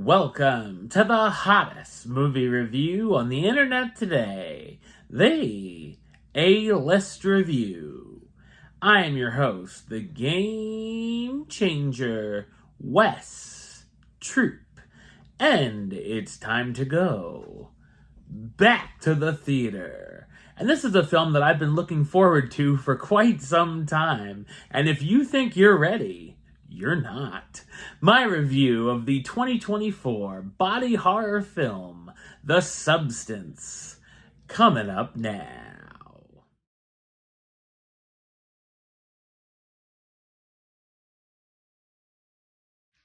Welcome to the hottest movie review on the internet today, the A-List Review. I am your host, the Game Changer, Wes Troop, and it's time to go back to the theater. And this is a film that I've been looking forward to for quite some time, and if you think you're ready, you're not. My review of the 2024 body horror film, The Substance, coming up now.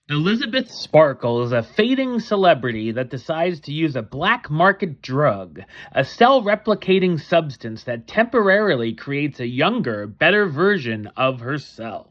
Elizabeth Sparkle is a fading celebrity that decides to use a black market drug, a cell-replicating substance that temporarily creates a younger, better version of herself.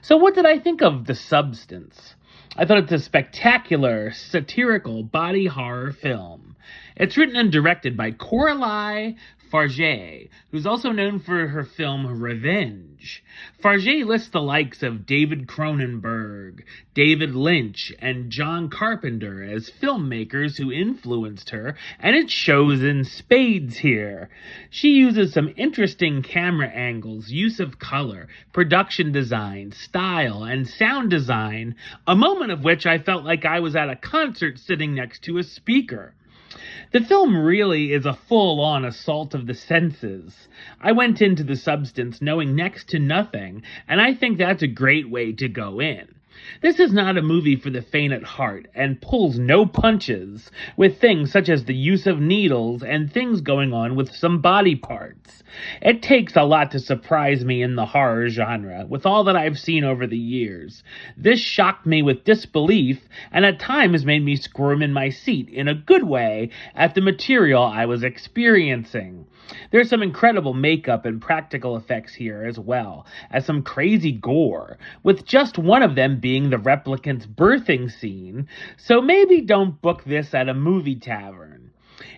So what did I think of The Substance? I thought it's a spectacular, satirical body horror film. It's written and directed by Coralie Farge, who's also known for her film Revenge. Farge lists the likes of David Cronenberg, David Lynch, and John Carpenter as filmmakers who influenced her, and it shows in spades here. She uses some interesting camera angles, use of color, production design, style, and sound design, a moment of which I felt like I was at a concert sitting next to a speaker. The film really is a full-on assault of the senses. I went into The Substance knowing next to nothing, and I think that's a great way to go in. This is not a movie for the faint at heart, and pulls no punches, with things such as the use of needles and things going on with some body parts. It takes a lot to surprise me in the horror genre, with all that I've seen over the years. This shocked me with disbelief, and at times made me squirm in my seat, in a good way, at the material I was experiencing. There's some incredible makeup and practical effects here as well as some crazy gore, with just one of them being the replicant's birthing scene, so maybe don't book this at a movie tavern.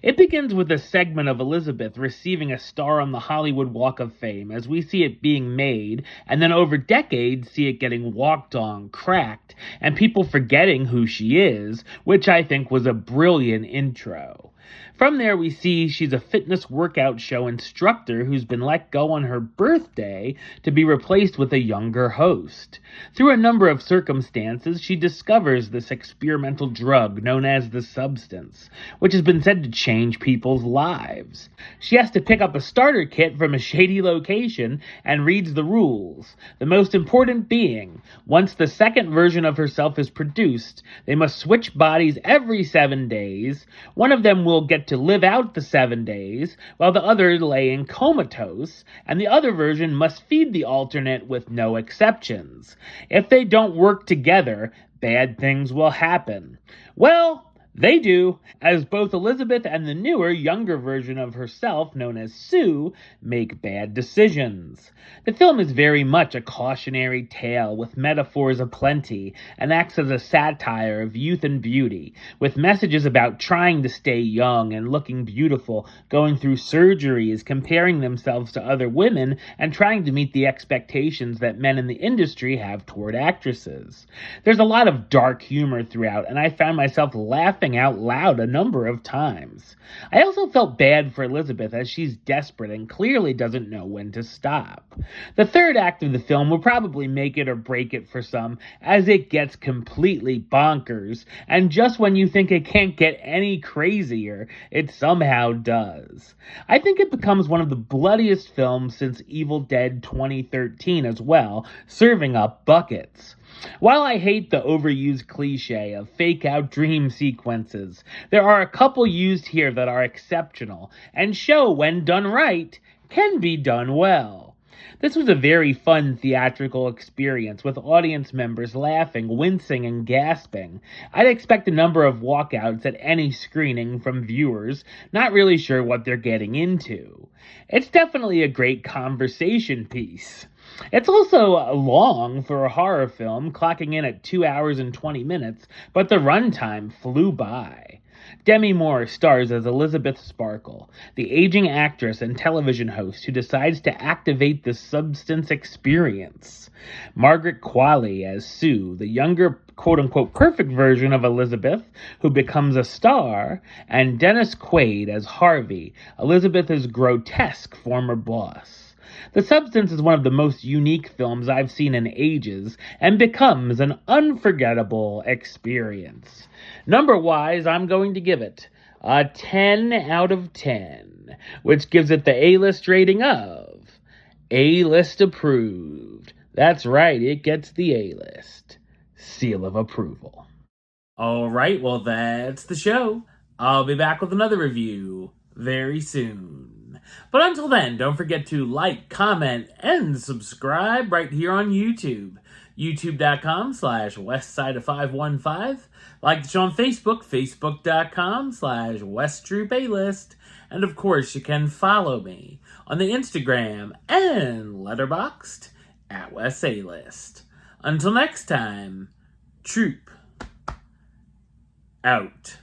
It begins with a segment of Elizabeth receiving a star on the Hollywood Walk of Fame as we see it being made, and then over decades see it getting walked on, cracked, and people forgetting who she is, which I think was a brilliant intro. From there, we see she's a fitness workout show instructor who's been let go on her birthday to be replaced with a younger host. Through a number of circumstances, she discovers this experimental drug known as the Substance, which has been said to change people's lives. She has to pick up a starter kit from a shady location and reads the rules. The most important being, once the second version of herself is produced, they must switch bodies every 7 days. One of them will get to live out the 7 days, while the other lay in comatose, and the other version must feed the alternate with no exceptions. If they don't work together, bad things will happen. Well, they do, as both Elizabeth and the newer, younger version of herself, known as Sue, make bad decisions. The film is very much a cautionary tale with metaphors aplenty and acts as a satire of youth and beauty, with messages about trying to stay young and looking beautiful, going through surgeries, comparing themselves to other women, and trying to meet the expectations that men in the industry have toward actresses. There's a lot of dark humor throughout, and I found myself laughing out loud a number of times. I also felt bad for Elizabeth as she's desperate and clearly doesn't know when to stop. The third act of the film will probably make it or break it for some, as it gets completely bonkers, and just when you think it can't get any crazier, it somehow does. I think it becomes one of the bloodiest films since Evil Dead 2013 as well, serving up buckets. While I hate the overused cliche of fake-out dream sequences, there are a couple used here that are exceptional, and show, when done right, can be done well. This was a very fun theatrical experience, with audience members laughing, wincing, and gasping. I'd expect a number of walkouts at any screening from viewers, not really sure what they're getting into. It's definitely a great conversation piece. It's also long for a horror film, clocking in at 2 hours and 20 minutes, but the runtime flew by. Demi Moore stars as Elizabeth Sparkle, the aging actress and television host who decides to activate the substance experience. Margaret Qualley as Sue, the younger quote-unquote perfect version of Elizabeth, who becomes a star, and Dennis Quaid as Harvey, Elizabeth's grotesque former boss. The Substance is one of the most unique films I've seen in ages and becomes an unforgettable experience. Number-wise, I'm going to give it a 10 out of 10, which gives it the A-list rating of A-list approved. That's right, it gets the A-list seal of approval. Alright, well that's the show. I'll be back with another review very soon. But until then, don't forget to like, comment, and subscribe right here on YouTube. YouTube.com/WestsideOf515. Like the show on Facebook, Facebook.com/WestTroupeAlist. And of course, you can follow me on the Instagram and Letterboxd at WestAlist. Until next time, Troop out.